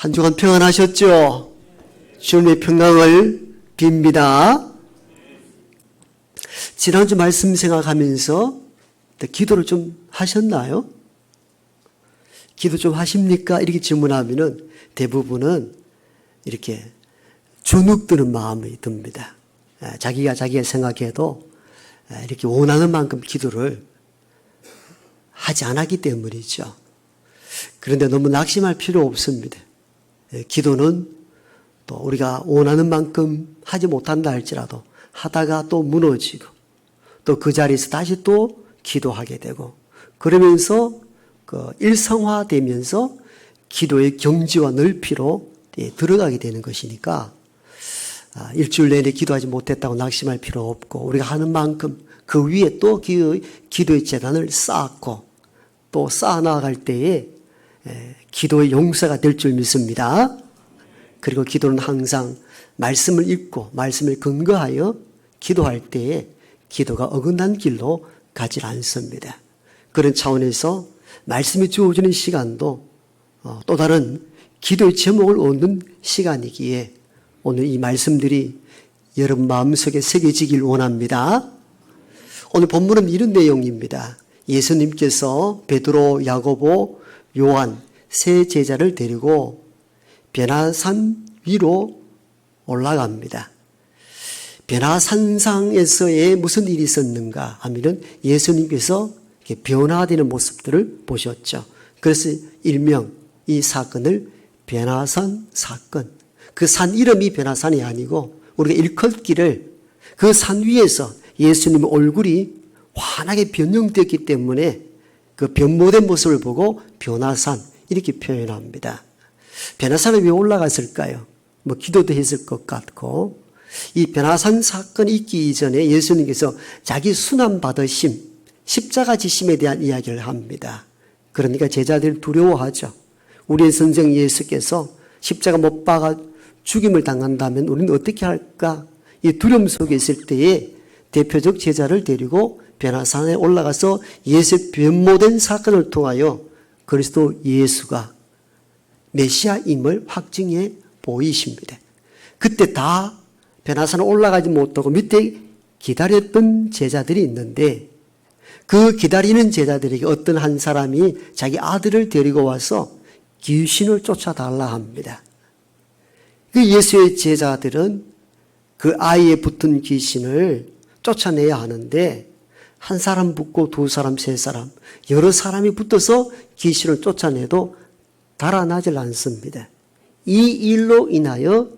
한 주간 평안하셨죠? 주님의 평강을 빕니다. 지난주 말씀 생각하면서 기도를 좀 하셨나요? 기도 좀 하십니까? 이렇게 질문하면은 대부분은 이렇게 주눅드는 마음이 듭니다. 자기가 생각해도 이렇게 원하는 만큼 기도를 하지 않았기 때문이죠. 그런데 너무 낙심할 필요 없습니다. 기도는 또 우리가 원하는 만큼 하지 못한다 할지라도 하다가 또 무너지고 또 그 자리에서 다시 또 기도하게 되고 그러면서 일상화되면서 기도의 경지와 넓이로 들어가게 되는 것이니까 일주일 내내 기도하지 못했다고 낙심할 필요 없고 우리가 하는 만큼 그 위에 또 기도의 재단을 쌓고 또 쌓아나갈 때에 기도의 용사가 될 줄 믿습니다. 그리고 기도는 항상 말씀을 읽고 말씀을 근거하여 기도할 때에 기도가 어긋난 길로 가지 않습니다. 그런 차원에서 말씀이 주어지는 시간도 또 다른 기도의 제목을 얻는 시간이기에 오늘 이 말씀들이 여러분 마음속에 새겨지길 원합니다. 오늘 본문은 이런 내용입니다. 예수님께서 베드로, 야고보, 요한 세 제자를 데리고 변화산 위로 올라갑니다. 변화산상에서의 무슨 일이 있었는가 하면은 예수님께서 변화되는 모습들을 보셨죠. 그래서 일명 이 사건을 변화산 사건. 그 산 이름이 변화산이 아니고 우리가 일컫기를 그 산 위에서 예수님의 얼굴이 환하게 변형되었기 때문에 그 변모된 모습을 보고 변화산 이렇게 표현합니다. 변화산에 왜 올라갔을까요? 기도도 했을 것 같고 이 변화산 사건이 있기 이전에 예수님께서 자기 순환 받으심, 십자가 지심에 대한 이야기를 합니다. 그러니까 제자들이 두려워하죠. 우리의 선생 예수께서 십자가 못 박아 죽임을 당한다면 우리는 어떻게 할까? 이 두려움 속에 있을 때에 대표적 제자를 데리고 변화산에 올라가서 예수의 변모된 사건을 통하여 그리스도 예수가 메시아임을 확증해 보이십니다. 그때 다 변화산에 올라가지 못하고 밑에 기다렸던 제자들이 있는데 그 기다리는 제자들에게 어떤 한 사람이 자기 아들을 데리고 와서 귀신을 쫓아달라 합니다. 그 예수의 제자들은 그 아이에 붙은 귀신을 쫓아내야 하는데 한 사람 붙고 두 사람, 세 사람, 여러 사람이 붙어서 귀신을 쫓아내도 달아나질 않습니다. 이 일로 인하여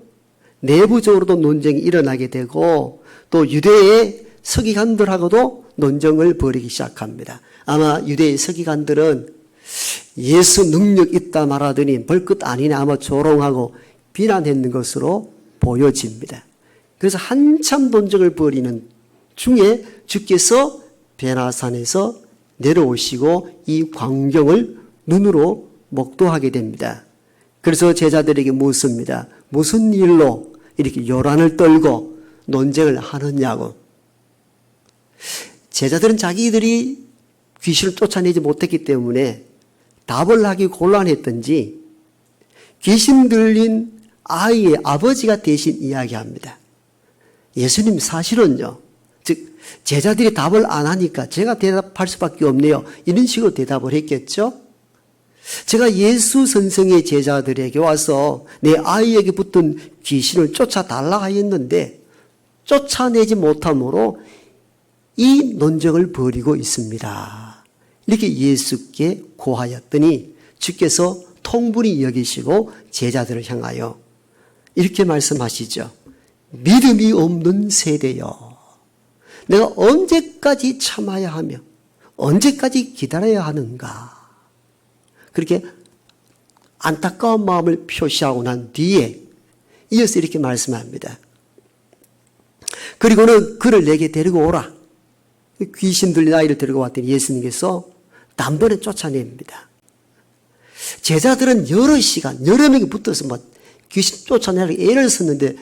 내부적으로도 논쟁이 일어나게 되고 또 유대의 서기관들하고도 논쟁을 벌이기 시작합니다. 아마 유대의 서기관들은 예수 능력 있다 말하더니 벌끝 아니네 아마 조롱하고 비난했는 것으로 보여집니다. 그래서 한참 논쟁을 벌이는 중에 주께서 변화산에서 내려오시고 이 광경을 눈으로 목도하게 됩니다. 그래서 제자들에게 묻습니다. 무슨 일로 이렇게 요란을 떨고 논쟁을 하느냐고. 제자들은 자기들이 귀신을 쫓아내지 못했기 때문에 답을 하기 곤란했던지 귀신 들린 아이의 아버지가 대신 이야기합니다. 예수님 사실은요. 즉 제자들이 답을 안 하니까 제가 대답할 수밖에 없네요. 이런 식으로 대답을 했겠죠. 제가 예수 선생의 제자들에게 와서 내 아이에게 붙은 귀신을 쫓아달라 하였는데 쫓아내지 못함으로 이 논쟁을 벌이고 있습니다. 이렇게 예수께 고하였더니 주께서 통분히 여기시고 제자들을 향하여 이렇게 말씀하시죠. 믿음이 없는 세대여. 내가 언제까지 참아야 하며 언제까지 기다려야 하는가. 그렇게 안타까운 마음을 표시하고 난 뒤에 이어서 이렇게 말씀합니다. 그리고는 그를 내게 데리고 오라. 귀신 들린 아이를 데리고 왔더니 예수님께서 단번에 쫓아냅니다. 제자들은 여러 시간, 여러 명이 붙어서 귀신 쫓아내려고 애를 썼는데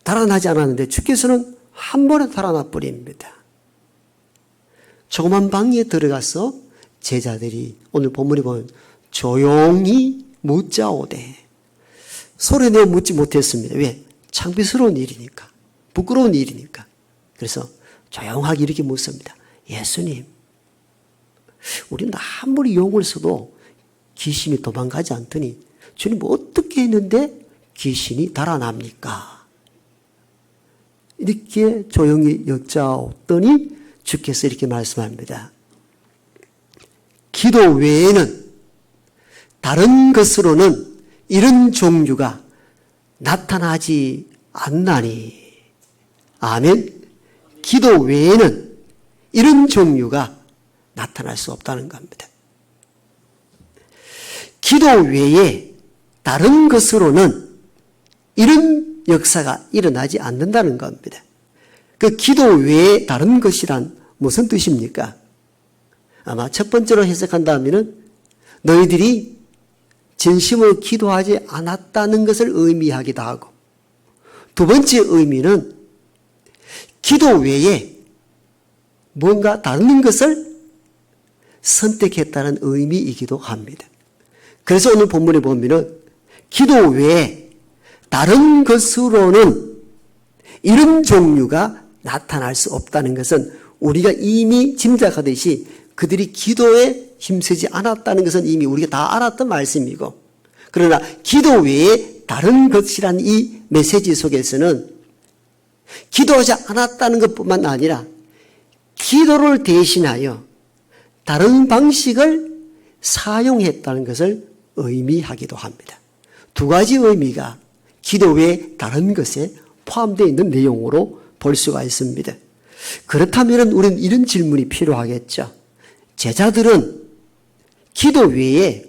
달아나지 않았는데 주께서는 한 번에 달아나 버립니다. 조그만 방에 들어가서 제자들이 오늘 본문에 보면 조용히 묻자오되 소리내어 묻지 못했습니다. 왜? 창피스러운 일이니까. 부끄러운 일이니까. 그래서 조용하게 이렇게 묻습니다. 예수님, 우리는 아무리 용을 써도 귀신이 도망가지 않더니 주님 어떻게 했는데 귀신이 달아납니까? 이렇게 조용히 여짜오더니 주께서 이렇게 말씀합니다. 기도 외에는 다른 것으로는 이런 종류가 나타나지 않나니. 아멘. 기도 외에는 이런 종류가 나타날 수 없다는 겁니다. 기도 외에 다른 것으로는 이런 역사가 일어나지 않는다는 겁니다. 그 기도 외에 다른 것이란 무슨 뜻입니까? 아마 첫 번째로 해석한다면 너희들이 진심으로 기도하지 않았다는 것을 의미하기도 하고, 두 번째 의미는 기도 외에 뭔가 다른 것을 선택했다는 의미이기도 합니다. 그래서 오늘 본문에 보면은 기도 외에 다른 것으로는 이런 종류가 나타날 수 없다는 것은 우리가 이미 짐작하듯이 그들이 기도에 힘쓰지 않았다는 것은 이미 우리가 다 알았던 말씀이고, 그러나 기도 외에 다른 것이란 이 메시지 속에서는 기도하지 않았다는 것뿐만 아니라 기도를 대신하여 다른 방식을 사용했다는 것을 의미하기도 합니다. 두 가지 의미가 기도 외에 다른 것에 포함되어 있는 내용으로 볼 수가 있습니다. 그렇다면 우리는 이런 질문이 필요하겠죠. 제자들은 기도 외에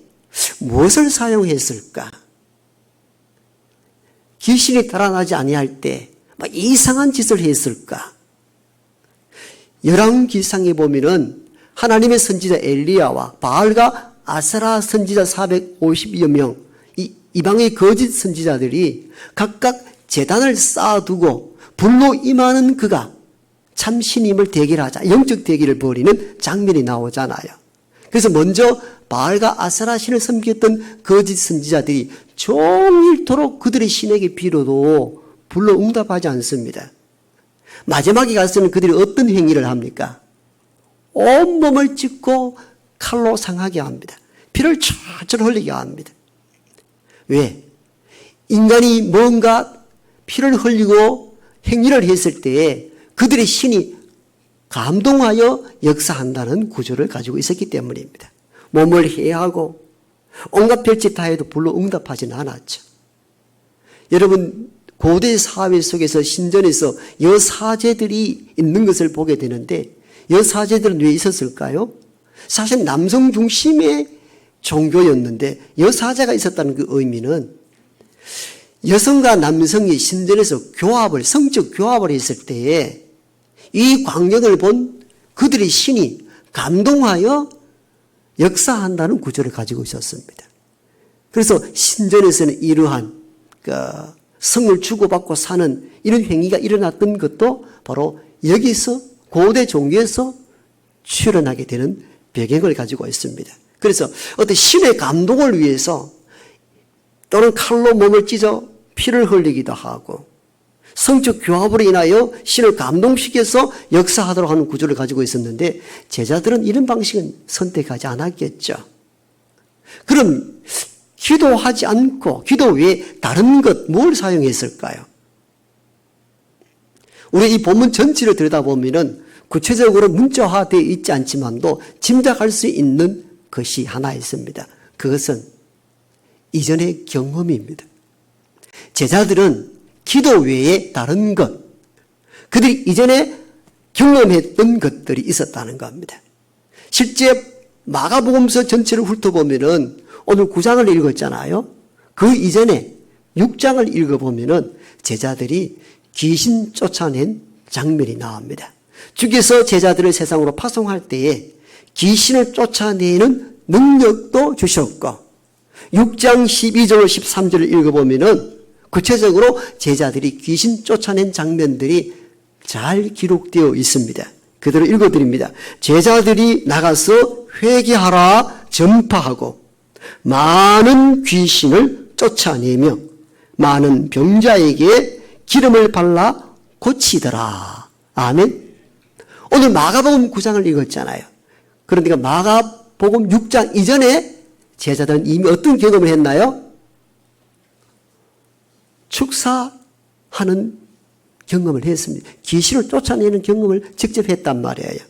무엇을 사용했을까? 귀신이 달아나지 아니할 때 이상한 짓을 했을까? 열왕기상에 보면은 하나님의 선지자 엘리야와 바알과 아세라 선지자 450여 명, 이방의 거짓 선지자들이 각각 제단을 쌓아두고 불로 임하는 그가 참 신임을 대결하자, 영적 대결을 벌이는 장면이 나오잖아요. 그래서 먼저 바알과 아세라 신을 섬겼던 거짓 선지자들이 종일토록 그들의 신에게 빌어도 불로 응답하지 않습니다. 마지막에 가서는 그들이 어떤 행위를 합니까? 온몸을 찢고 칼로 상하게 합니다. 피를 철철 흘리게 합니다. 왜? 인간이 뭔가 피를 흘리고 행위를 했을 때에 그들의 신이 감동하여 역사한다는 구조를 가지고 있었기 때문입니다. 몸을 해하고 온갖 별짓 다 해도 불로 응답하지는 않았죠. 여러분, 고대 사회 속에서 신전에서 여사제들이 있는 것을 보게 되는데 여사제들은 왜 있었을까요? 사실 남성 중심의 종교였는데 여사제가 있었다는 그 의미는 여성과 남성이 신전에서 교합을, 성적 교합을 했을 때에 이 광경을 본 그들의 신이 감동하여 역사한다는 구조를 가지고 있었습니다. 그래서 신전에서는 이러한 성을 주고받고 사는 이런 행위가 일어났던 것도 바로 여기서 고대 종교에서 출현하게 되는 배경을 가지고 있습니다. 그래서 어떤 신의 감동을 위해서 또는 칼로 몸을 찢어 피를 흘리기도 하고 성적 교합으로 인하여 신을 감동시켜서 역사하도록 하는 구조를 가지고 있었는데 제자들은 이런 방식은 선택하지 않았겠죠. 그럼 기도하지 않고 기도 외에 다른 것 뭘 사용했을까요? 우리 이 본문 전체를 들여다보면 구체적으로 문자화되어 있지 않지만도 짐작할 수 있는 것이 하나 있습니다. 그것은 이전의 경험입니다. 제자들은 기도 외에 다른 것, 그들이 이전에 경험했던 것들이 있었다는 겁니다. 실제 마가복음서 전체를 훑어보면은 오늘 9장을 읽었잖아요. 그 이전에 6장을 읽어보면은 제자들이 귀신 쫓아낸 장면이 나옵니다. 주께서 제자들을 세상으로 파송할 때에 귀신을 쫓아내는 능력도 주셨고 6장 12절 13절을 읽어보면은 구체적으로 제자들이 귀신 쫓아낸 장면들이 잘 기록되어 있습니다. 그대로 읽어드립니다. 제자들이 나가서 회개하라 전파하고 많은 귀신을 쫓아내며 많은 병자에게 기름을 발라 고치더라. 아멘. 오늘 마가복음 9장을 읽었잖아요. 그러니까 마가복음 6장 이전에 제자들은 이미 어떤 경험을 했나요? 축사하는 경험을 했습니다. 귀신을 쫓아내는 경험을 직접 했단 말이에요.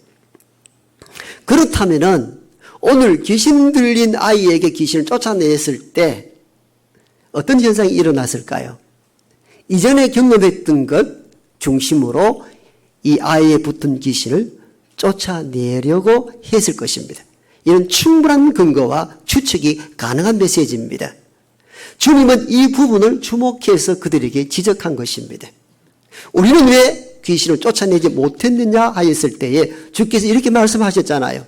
그렇다면은 오늘 귀신 들린 아이에게 귀신을 쫓아냈을 때 어떤 현상이 일어났을까요? 이전에 경험했던 것 중심으로 이 아이에 붙은 귀신을 쫓아내려고 했을 것입니다. 이는 충분한 근거와 추측이 가능한 메시지입니다. 주님은 이 부분을 주목해서 그들에게 지적한 것입니다. 우리는 왜 귀신을 쫓아내지 못했느냐 하였을 때에 주께서 이렇게 말씀하셨잖아요.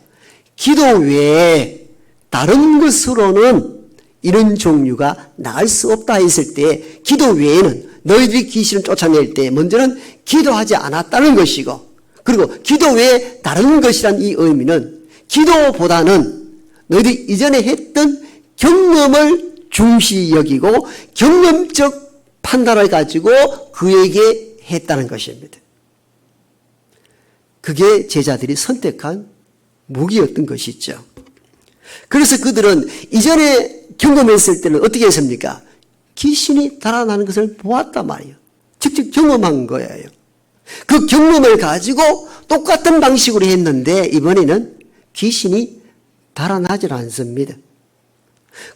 기도 외에 다른 것으로는 이런 종류가 나을 수 없다 했을 때 기도 외에는 너희들이 귀신을 쫓아낼 때 먼저는 기도하지 않았다는 것이고, 그리고 기도 외에 다른 것이란 이 의미는 기도보다는 너희들이 이전에 했던 경험을 중시 여기고 경험적 판단을 가지고 그에게 했다는 것입니다. 그게 제자들이 선택한 무기였던 것이죠. 그래서 그들은 이전에 경험했을 때는 어떻게 했습니까? 귀신이 달아나는 것을 보았단 말이에요. 직접 경험한 거예요. 그 경험을 가지고 똑같은 방식으로 했는데 이번에는 귀신이 달아나질 않습니다.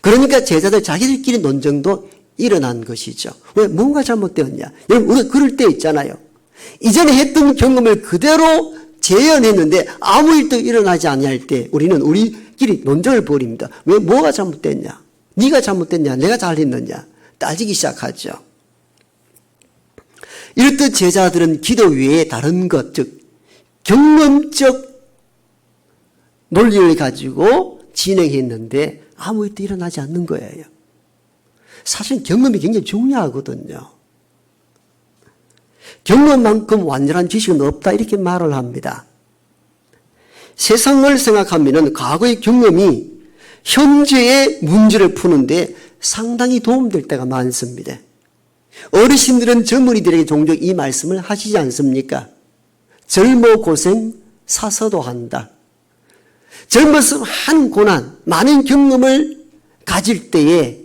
그러니까 제자들 자기들끼리 논쟁도 일어난 것이죠. 왜? 뭔가 잘못되었냐? 여러분, 우리가 그럴 때 있잖아요. 이전에 했던 경험을 그대로 재현했는데 아무 일도 일어나지 않을 때 우리는 우리끼리 논쟁을 벌입니다. 왜? 뭐가 잘못됐냐? 네가 잘못됐냐? 내가 잘했느냐? 따지기 시작하죠. 이렇듯 제자들은 기도 외에 다른 것, 즉 경험적 논리를 가지고 진행했는데 아무 일도 일어나지 않는 거예요. 사실 경험이 굉장히 중요하거든요. 경험만큼 완전한 지식은 없다 이렇게 말을 합니다. 세상을 생각하면 과거의 경험이 현재의 문제를 푸는데 상당히 도움될 때가 많습니다. 어르신들은 젊은이들에게 종종 이 말씀을 하시지 않습니까? 젊어 고생 사서도 한다. 젊어서 많은 고난, 많은 경험을 가질 때에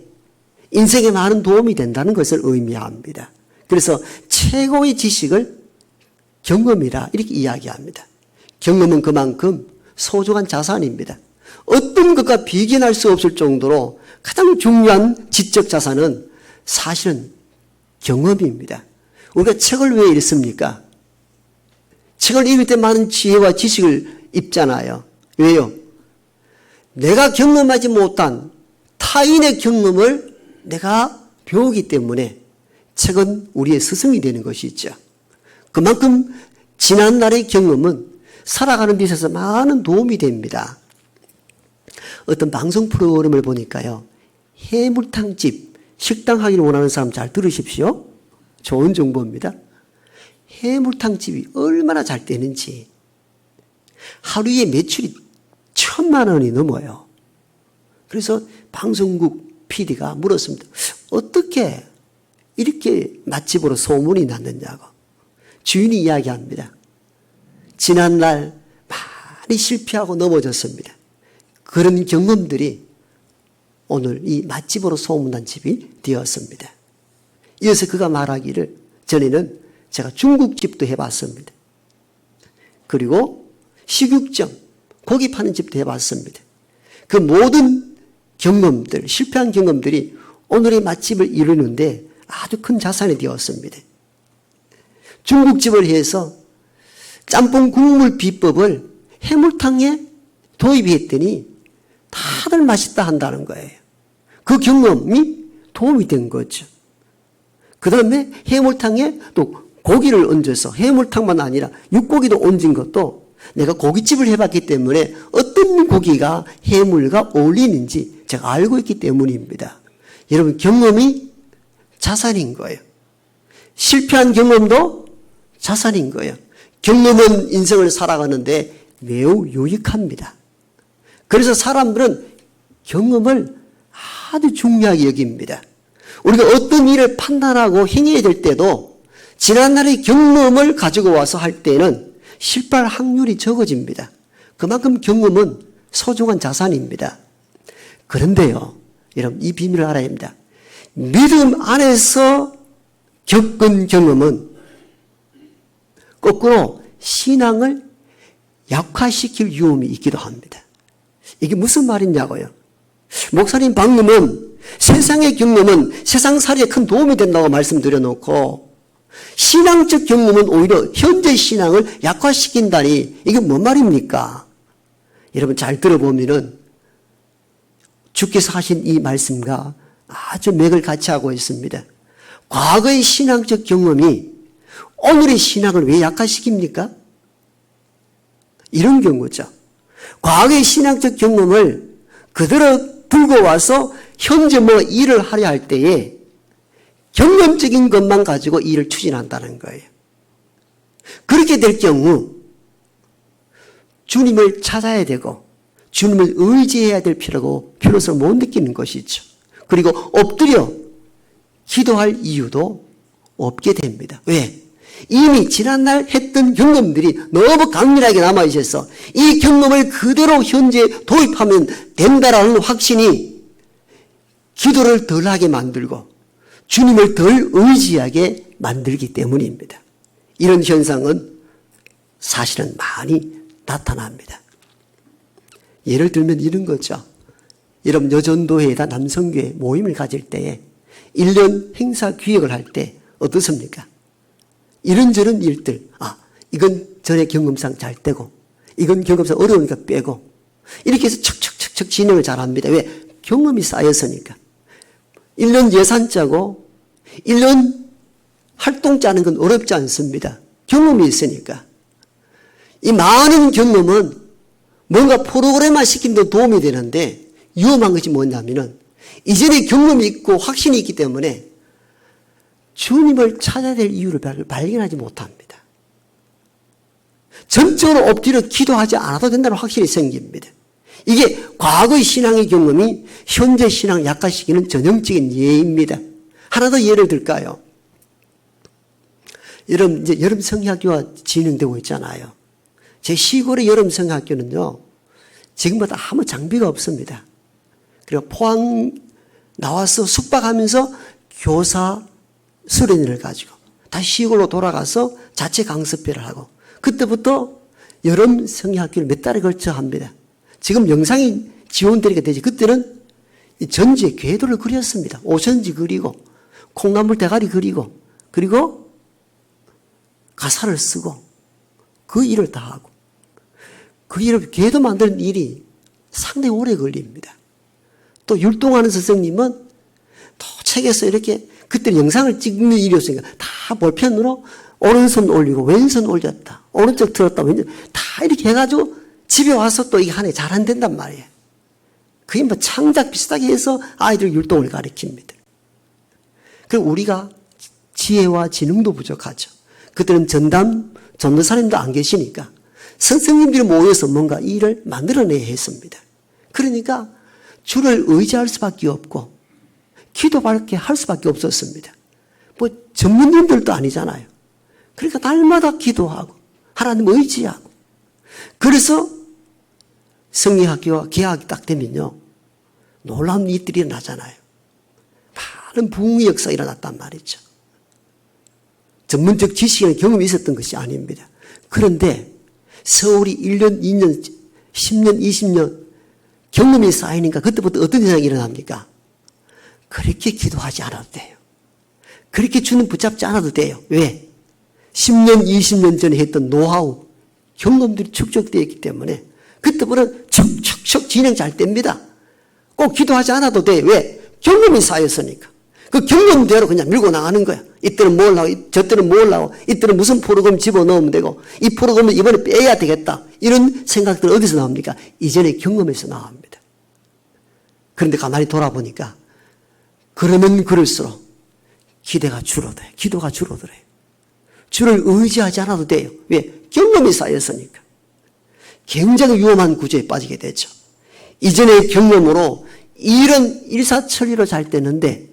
인생에 많은 도움이 된다는 것을 의미합니다. 그래서 최고의 지식을 경험이라 이렇게 이야기합니다. 경험은 그만큼 소중한 자산입니다. 어떤 것과 비견할 수 없을 정도로 가장 중요한 지적 자산은 사실은 경험입니다. 우리가 책을 왜 읽습니까? 책을 읽을 때 많은 지혜와 지식을 입잖아요. 왜요? 내가 경험하지 못한 타인의 경험을 내가 배우기 때문에 책은 우리의 스승이 되는 것이죠. 그만큼 지난날의 경험은 살아가는 데 있어서 많은 도움이 됩니다. 어떤 방송 프로그램을 보니까요. 해물탕집, 식당 하기를 원하는 사람 잘 들으십시오. 좋은 정보입니다. 해물탕집이 얼마나 잘 되는지 하루에 매출이 1,000만 원이 넘어요. 그래서 방송국 PD가 물었습니다. 어떻게 이렇게 맛집으로 소문이 났느냐고. 주인이 이야기합니다. 지난날 많이 실패하고 넘어졌습니다. 그런 경험들이 오늘 이 맛집으로 소문난 집이 되었습니다. 이어서 그가 말하기를 전에는 제가 중국집도 해봤습니다. 그리고 식육점, 고기 파는 집도 해봤습니다. 그 모든 경험들, 실패한 경험들이 오늘의 맛집을 이루는데 아주 큰 자산이 되었습니다. 중국집을 해서 짬뽕 국물 비법을 해물탕에 도입했더니 다들 맛있다 한다는 거예요. 그 경험이 도움이 된 거죠. 그 다음에 해물탕에 또 고기를 얹어서 해물탕만 아니라 육고기도 얹은 것도 내가 고깃집을 해봤기 때문에 어떤 고기가 해물과 어울리는지 제가 알고 있기 때문입니다. 여러분, 경험이 자산인 거예요. 실패한 경험도 자산인 거예요. 경험은 인생을 살아가는데 매우 유익합니다. 그래서 사람들은 경험을 아주 중요하게 여깁니다. 우리가 어떤 일을 판단하고 행해야 될 때도 지난날의 경험을 가지고 와서 할 때는 실패할 확률이 적어집니다. 그만큼 경험은 소중한 자산입니다. 그런데요, 여러분 이 비밀을 알아야 합니다. 믿음 안에서 겪은 경험은 거꾸로 신앙을 약화시킬 위험이 있기도 합니다. 이게 무슨 말이냐고요? 목사님 방금은 세상의 경험은 세상살이에 큰 도움이 된다고 말씀드려놓고 신앙적 경험은 오히려 현재 신앙을 약화시킨다니 이게 뭔 말입니까? 여러분 잘 들어보면은 주께서 하신 이 말씀과 아주 맥을 같이 하고 있습니다. 과거의 신앙적 경험이 오늘의 신앙을 왜 약화시킵니까? 이런 경우죠. 과거의 신앙적 경험을 그대로 들고 와서 현재 뭐 일을 하려 할 때에 경험적인 것만 가지고 일을 추진한다는 거예요. 그렇게 될 경우 주님을 찾아야 되고 주님을 의지해야 될 필요성을 못 느끼는 것이죠. 그리고 엎드려 기도할 이유도 없게 됩니다. 왜? 이미 지난날 했던 경험들이 너무 강렬하게 남아있어서 이 경험을 그대로 현재 도입하면 된다라는 확신이 기도를 덜하게 만들고 주님을 덜 의지하게 만들기 때문입니다. 이런 현상은 사실은 많이 나타납니다. 예를 들면 이런 거죠. 여러분 여전도회에다 남성교회 모임을 가질 때에 1년 행사 기획을 할 때 어떻습니까? 이런저런 일들, 이건 전에 경험상 잘 되고 이건 경험상 어려우니까 빼고 이렇게 해서 척척척척 진행을 잘합니다. 왜? 경험이 쌓였으니까. 1년 예산 짜고 1년 활동 짜는 건 어렵지 않습니다. 경험이 있으니까. 이 많은 경험은 뭔가 프로그램화 시키는 데 도움이 되는데 위험한 것이 뭐냐면은 이전에 경험이 있고 확신이 있기 때문에 주님을 찾아야 될 이유를 발견하지 못합니다. 전적으로 엎드려 기도하지 않아도 된다는 확신이 생깁니다. 이게 과거의 신앙의 경험이 현재 신앙을 약화시키는 전형적인 예입니다. 하나 더 예를 들까요? 여러분, 이제 여름 성회학교가 진행되고 있잖아요. 제 시골의 여름 성회학교는요, 지금보다 아무 장비가 없습니다. 그리고 포항 나와서 숙박하면서 교사 수련회를 가지고 다시 시골로 돌아가서 자체 강습회를 하고 그때부터 여름 성회학교를 몇 달에 걸쳐 합니다. 지금 영상이 지원되니까 되지. 그때는 전지에 궤도를 그렸습니다. 오천지 그리고 콩나물 대가리 그리고 그리고 가사를 쓰고 그 일을 다 하고 그 일을 궤도 만드는 일이 상당히 오래 걸립니다. 또 율동하는 선생님은 또 책에서 이렇게 그때 영상을 찍는 일이었으니까 다 볼펜으로 오른손 올리고 왼손 올렸다. 오른쪽 들었다. 왼쪽 다 이렇게 해가지고 집에 와서 또 이게 하나 잘 안 된단 말이에요. 그게 뭐 창작 비슷하게 해서 아이들 율동을 가르칩니다. 그리고 우리가 지혜와 지능도 부족하죠. 그때는 전도사님도 안 계시니까 선생님들이 모여서 뭔가 일을 만들어내야 했습니다. 그러니까 주를 의지할 수밖에 없고 기도밖에 할 수밖에 없었습니다. 뭐 전문인들도 아니잖아요. 그러니까 날마다 기도하고 하나님 의지하고 그래서 성리학교와 개학이 딱 되면요 놀라운 일들이 일어나잖아요. 많은 부흥의 역사가 일어났단 말이죠. 전문적 지식이나 경험이 있었던 것이 아닙니다. 그런데 서울이 1년, 2년, 10년, 20년 경험이 쌓이니까 그때부터 어떤 현상이 일어납니까? 그렇게 기도하지 않아도 돼요. 그렇게 주는 붙잡지 않아도 돼요. 왜? 10년, 20년 전에 했던 노하우, 경험들이 축적되어 있기 때문에 그때부터는 척척척 진행 잘 됩니다. 꼭 기도하지 않아도 돼요. 왜? 경험이 쌓였으니까. 그 경험대로 그냥 밀고 나가는 거야. 이때는 뭘 하고, 저때는 뭘 하고, 이때는 무슨 프로그램 집어넣으면 되고, 이 프로그램을 이번에 빼야 되겠다. 이런 생각들 어디서 나옵니까? 이전의 경험에서 나옵니다. 그런데 가만히 돌아보니까, 그러면 그럴수록 기대가 줄어들어요. 기도가 줄어들어요. 주를 의지하지 않아도 돼요. 왜? 경험이 쌓였으니까. 굉장히 위험한 구조에 빠지게 되죠. 이전의 경험으로 일은 일사천리로 잘 되는데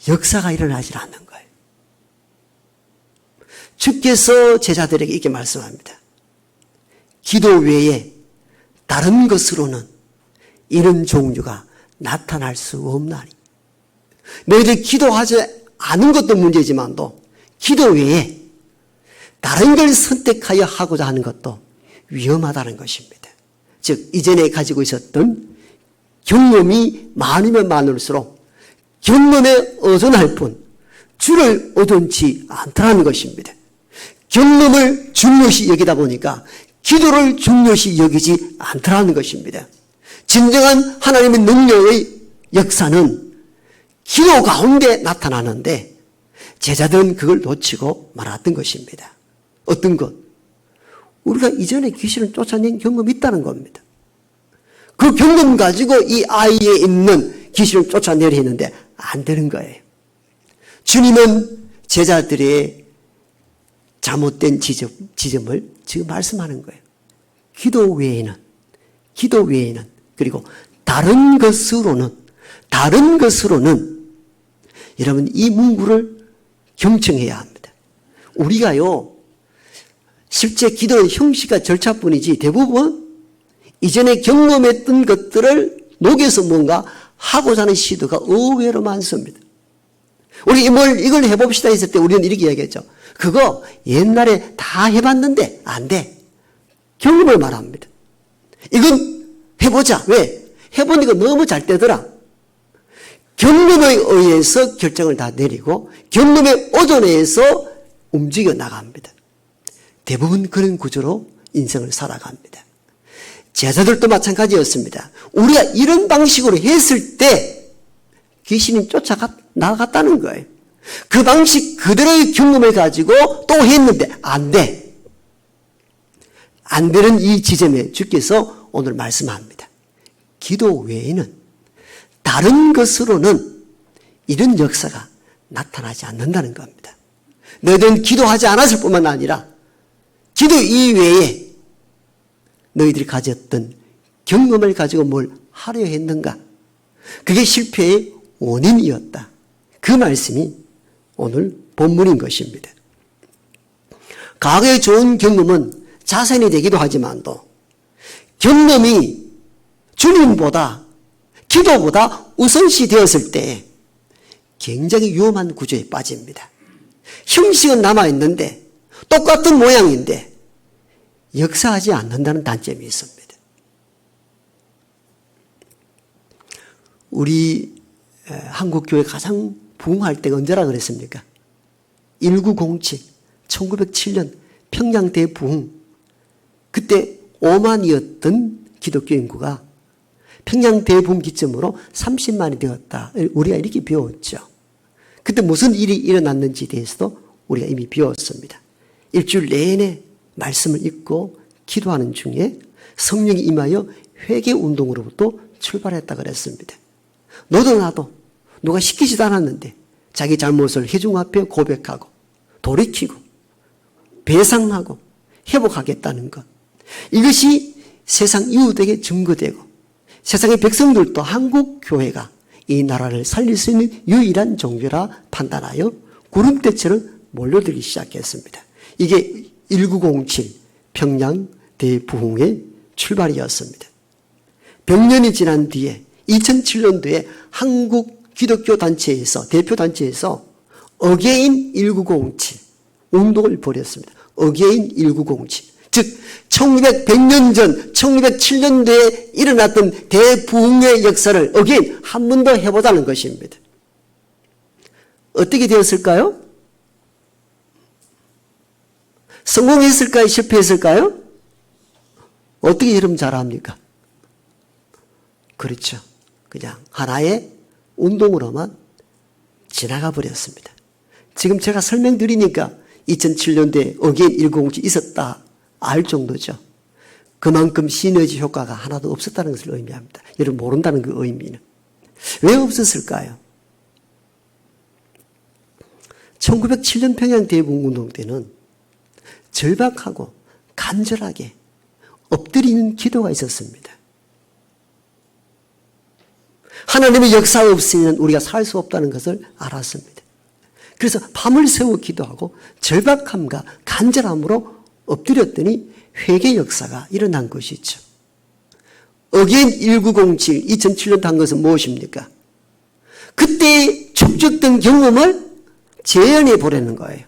역사가 일어나질 않는 거예요. 주께서 제자들에게 이렇게 말씀합니다. 기도 외에 다른 것으로는 이런 종류가 나타날 수 없나니. 너희들 기도하지 않은 것도 문제지만도 기도 외에 다른 걸 선택하여 하고자 하는 것도 위험하다는 것입니다. 즉 이전에 가지고 있었던 경험이 많으면 많을수록 경험에 의존할 뿐 주를 의존치 않더라는 것입니다. 경험을 중요시 여기다 보니까 기도를 중요시 여기지 않더라는 것입니다. 진정한 하나님의 능력의 역사는 기도 가운데 나타나는데 제자들은 그걸 놓치고 말았던 것입니다. 어떤 것? 우리가 이전에 귀신을 쫓아낸 경험이 있다는 겁니다. 그 경험 가지고 이 아이에 있는 귀신을 쫓아내려 했는데 안 되는 거예요. 주님은 제자들의 잘못된 지점을 지금 말씀하는 거예요. 기도 외에는 그리고 다른 것으로는 여러분 이 문구를 경청해야 합니다. 우리가요 실제 기도의 형식과 절차뿐이지 대부분 이전에 경험했던 것들을 녹여서 뭔가 하고자 하는 시도가 의외로 많습니다. 우리 이걸 해봅시다 했을 때 우리는 이렇게 이야기했죠. 그거 옛날에 다 해봤는데 안 돼. 경험을 말합니다. 이건 해보자. 왜? 해보니까 너무 잘 되더라. 경험에 의해서 결정을 다 내리고 경험에 의존해서 움직여 나갑니다. 대부분 그런 구조로 인생을 살아갑니다. 제자들도 마찬가지였습니다. 우리가 이런 방식으로 했을 때 귀신이 쫓아나갔다는 거예요. 그 방식 그대로의 경험을 가지고 또 했는데 안 돼. 안 되는 이 지점에 주께서 오늘 말씀합니다. 기도 외에는 다른 것으로는 이런 역사가 나타나지 않는다는 겁니다. 너희들은 기도하지 않았을 뿐만 아니라 기도 이외에 너희들이 가졌던 경험을 가지고 뭘 하려 했는가? 그게 실패의 원인이었다. 그 말씀이 오늘 본문인 것입니다. 과거의 좋은 경험은 자산이 되기도 하지만도 경험이 주님보다 기도보다 우선시 되었을 때 굉장히 위험한 구조에 빠집니다. 형식은 남아있는데 똑같은 모양인데 역사하지 않는다는 단점이 있습니다. 우리 한국교회 가장 부흥할 때가 언제라 그랬습니까? 1907, 1907년 평양 대부흥. 그때 5만이었던 기독교 인구가 평양 대부흥 기점으로 30만이 되었다. 우리가 이렇게 배웠죠. 그때 무슨 일이 일어났는지에 대해서도 우리가 이미 배웠습니다. 일주일 내내 말씀을 읽고 기도하는 중에 성령이 임하여 회개 운동으로부터 출발했다 그랬습니다. 너도 나도 누가 시키지도 않았는데 자기 잘못을 회중 앞에 고백하고 돌이키고 배상하고 회복하겠다는 것. 이것이 세상 이웃에게 증거되고 세상의 백성들도 한국 교회가 이 나라를 살릴 수 있는 유일한 종교라 판단하여 구름대처럼 몰려들기 시작했습니다. 이게 1907 평양 대부흥의 출발이었습니다. 100년이 지난 뒤에 2007년도에 한국 기독교 단체에서 대표단체에서 어게인 1907 운동을 벌였습니다. 어게인 1907 즉 1900년 전 1907년도에 일어났던 대부흥의 역사를 어게인 한 번 더 해보자는 것입니다. 어떻게 되었을까요? 성공했을까요? 실패했을까요? 어떻게 여러분 잘 압니까? 그렇죠. 그냥 하나의 운동으로만 지나가 버렸습니다. 지금 제가 설명드리니까 2007년도에 어게인 1907 있었다 알 정도죠. 그만큼 시너지 효과가 하나도 없었다는 것을 의미합니다. 여러분 모른다는 그 의미는. 왜 없었을까요? 1907년 평양 대부흥운동 때는 절박하고 간절하게 엎드리는 기도가 있었습니다. 하나님의 역사가 없으면 우리가 살 수 없다는 것을 알았습니다. 그래서 밤을 새워 기도하고 절박함과 간절함으로 엎드렸더니 회개 역사가 일어난 것이죠. 어게인 1907, 2007년 한 것은 무엇입니까? 그때 축적된 경험을 재현해 보려는 거예요.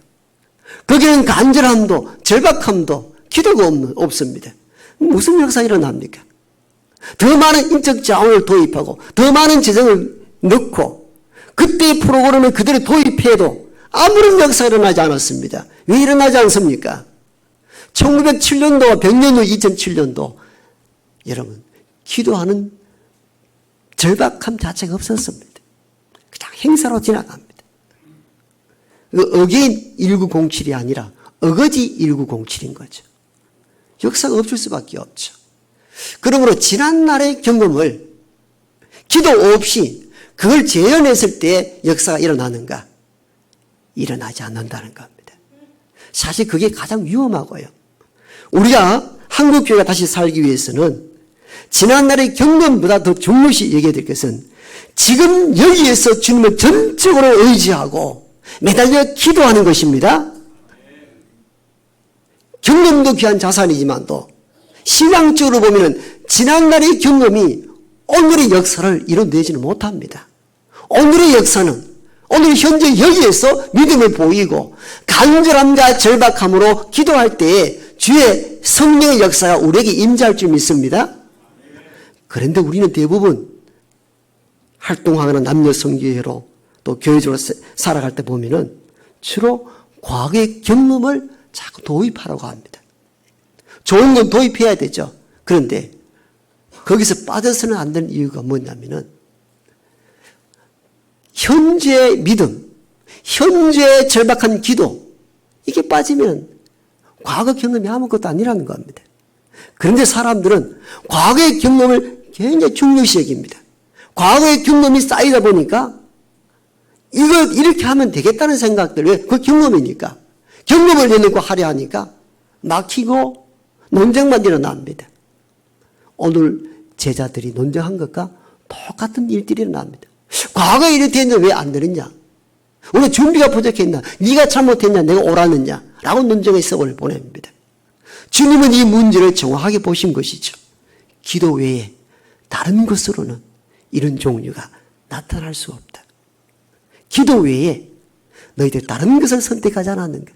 거기는 간절함도 절박함도 기도가 없습니다. 무슨 역사 일어납니까? 더 많은 인적 자원을 도입하고 더 많은 재정을 넣고 그때의 프로그램을 그대로 도입해도 아무런 역사가 일어나지 않았습니다. 왜 일어나지 않습니까? 1907년도와 100년 후 2007년도 여러분 기도하는 절박함 자체가 없었습니다. 그냥 행사로 지나갑니다. 어게인 1907이 아니라 어거지 1907인 거죠. 역사가 없을 수밖에 없죠. 그러므로 지난날의 경험을 기도 없이 그걸 재현했을 때 역사가 일어나는가? 일어나지 않는다는 겁니다. 사실 그게 가장 위험하고요. 우리가 한국교회가 다시 살기 위해서는 지난날의 경험보다 더 중요시 얘기해야 될 것은 지금 여기에서 주님을 전적으로 의지하고 매달려 기도하는 것입니다. 경험도 귀한 자산이지만도 신앙적으로 보면 지난날의 경험이 오늘의 역사를 이뤄내지는 못합니다. 오늘의 역사는 오늘 현재 여기에서 믿음을 보이고 간절함과 절박함으로 기도할 때에 주의 성령의 역사가 우리에게 임재할 줄 믿습니다. 그런데 우리는 대부분 활동하는 남녀 성교회로 또 교회적으로 살아갈 때 보면은 주로 과거의 경험을 자꾸 도입하라고 합니다. 좋은 건 도입해야 되죠. 그런데 거기서 빠져서는 안 되는 이유가 뭐냐면은 현재의 믿음, 현재의 절박한 기도 이게 빠지면 과거 경험이 아무것도 아니라는 겁니다. 그런데 사람들은 과거의 경험을 굉장히 중요시 여깁니다. 과거의 경험이 쌓이다 보니까 이거 이렇게 하면 되겠다는 생각들, 왜? 그 경험이니까. 경험을 내놓고 하려 하니까 막히고 논쟁만 일어납니다. 오늘 제자들이 논쟁한 것과 똑같은 일들이 일어납니다. 과거에 이렇게 했는데 왜 안 되느냐? 우리 준비가 부족했나? 네가 잘못했냐? 내가 옳았느냐? 라고 논쟁의 썩을 보냅니다. 주님은 이 문제를 정확하게 보신 것이죠. 기도 외에 다른 것으로는 이런 종류가 나타날 수 없다. 기도 외에 너희들 다른 것을 선택하지 않았는가?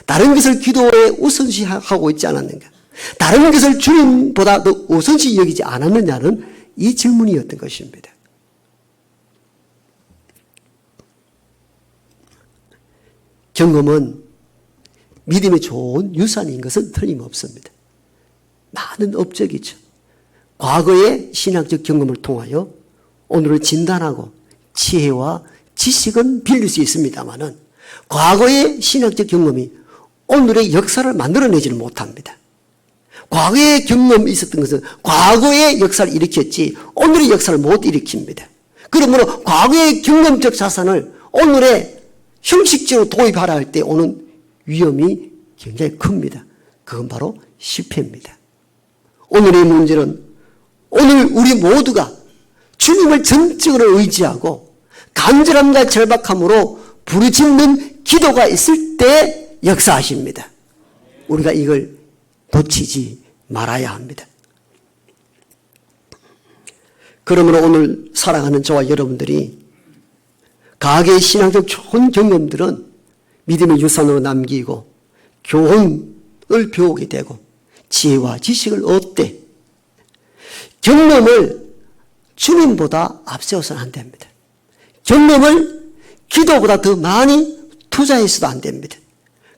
다른 것을 기도에 우선시하고 있지 않았는가? 다른 것을 주님보다 더 우선시 여기지 않았느냐는 이 질문이었던 것입니다. 경험은 믿음의 좋은 유산인 것은 틀림없습니다. 많은 업적이죠. 과거의 신학적 경험을 통하여 오늘을 진단하고 지혜와 지식은 빌릴 수 있습니다만은 과거의 신학적 경험이 오늘의 역사를 만들어내지는 못합니다. 과거의 경험이 있었던 것은 과거의 역사를 일으켰지 오늘의 역사를 못 일으킵니다. 그러므로 과거의 경험적 자산을 오늘의 형식적으로 도입하라 할 때 오는 위험이 굉장히 큽니다. 그건 바로 실패입니다. 오늘의 문제는 오늘 우리 모두가 주님을 전적으로 의지하고 간절함과 절박함으로 부르짖는 기도가 있을 때 역사하십니다. 우리가 이걸 놓치지 말아야 합니다. 그러므로 오늘 살아가는 저와 여러분들이 과거의 신앙적 좋은 경험들은 믿음의 유산으로 남기고 교훈을 배우게 되고 지혜와 지식을 얻되 경험을 주님보다 앞세워서는 안 됩니다. 경험을 기도보다 더 많이 투자해서도 안 됩니다.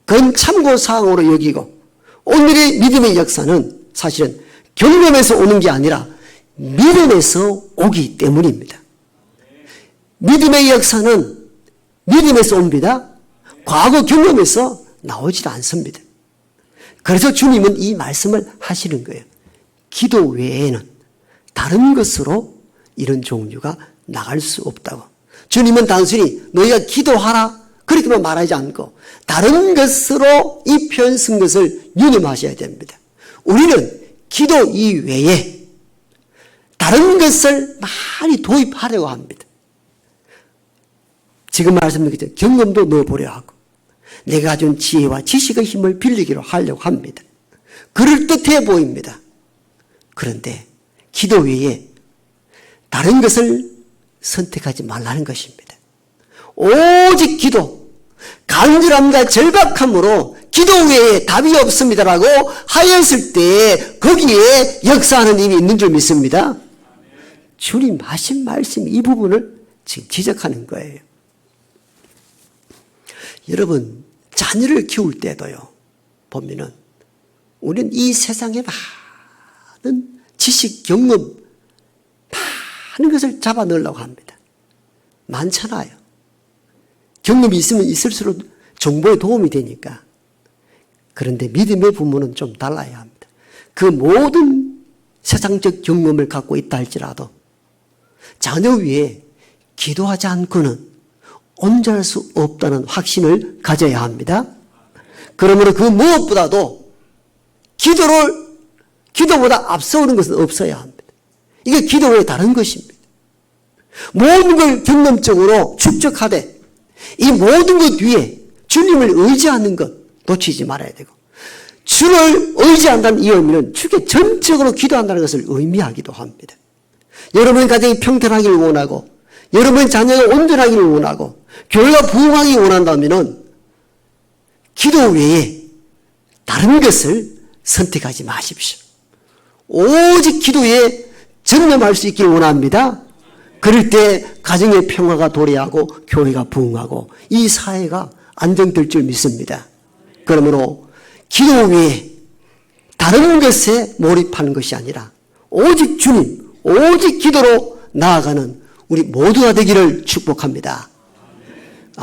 그건 참고사항으로 여기고 오늘의 믿음의 역사는 사실은 경험에서 오는 게 아니라 믿음에서 오기 때문입니다. 믿음의 역사는 믿음에서 옵니다. 과거 경험에서 나오지 않습니다. 그래서 주님은 이 말씀을 하시는 거예요. 기도 외에는 다른 것으로 이런 종류가 나갈 수 없다고. 주님은 단순히 너희가 기도하라 그렇게만 말하지 않고 다른 것으로 이 표현 쓴 것을 유념하셔야 됩니다. 우리는 기도 이외에 다른 것을 많이 도입하려고 합니다. 지금 말씀드린 것처럼 경험도 넣어보려 하고 내가 가진 지혜와 지식의 힘을 빌리기로 하려고 합니다. 그럴듯해 보입니다. 그런데 기도 외에 다른 것을 선택하지 말라는 것입니다. 오직 기도, 간절함과 절박함으로 기도 외에 답이 없습니다라고 하였을 때 거기에 역사하는 힘이 있는 줄 믿습니다. 주님 하신 말씀 이 부분을 지금 지적하는 거예요. 여러분 자녀를 키울 때도요 보면은 우리는 이 세상에 많은 지식, 경험 많은 것을 잡아 넣으려고 합니다. 많잖아요. 경험이 있으면 있을수록 정보에 도움이 되니까. 그런데 믿음의 부모는 좀 달라야 합니다. 그 모든 세상적 경험을 갖고 있다 할지라도 자녀 위에 기도하지 않고는 온전할 수 없다는 확신을 가져야 합니다. 그러므로 그 무엇보다도 기도보다 앞서오는 것은 없어야 합니다. 이게 기도 외에 다른 것입니다. 모든 걸 경험적으로 축적하되 이 모든 것 위에 주님을 의지하는 것 놓치지 말아야 되고 주를 의지한다는 이 의미는 주께 전적으로 기도한다는 것을 의미하기도 합니다. 여러분의 가정이 평탄하기를 원하고 여러분의 자녀가 온전하기를 원하고 교회가 부흥하기 원한다면 기도 외에 다른 것을 선택하지 마십시오. 오직 기도에 전념할 수 있기를 원합니다. 그럴 때 가정의 평화가 도래하고 교회가 부흥하고 이 사회가 안정될 줄 믿습니다. 그러므로 기도 외에 다른 것에 몰입하는 것이 아니라 오직 주님, 오직 기도로 나아가는 우리 모두가 되기를 축복합니다.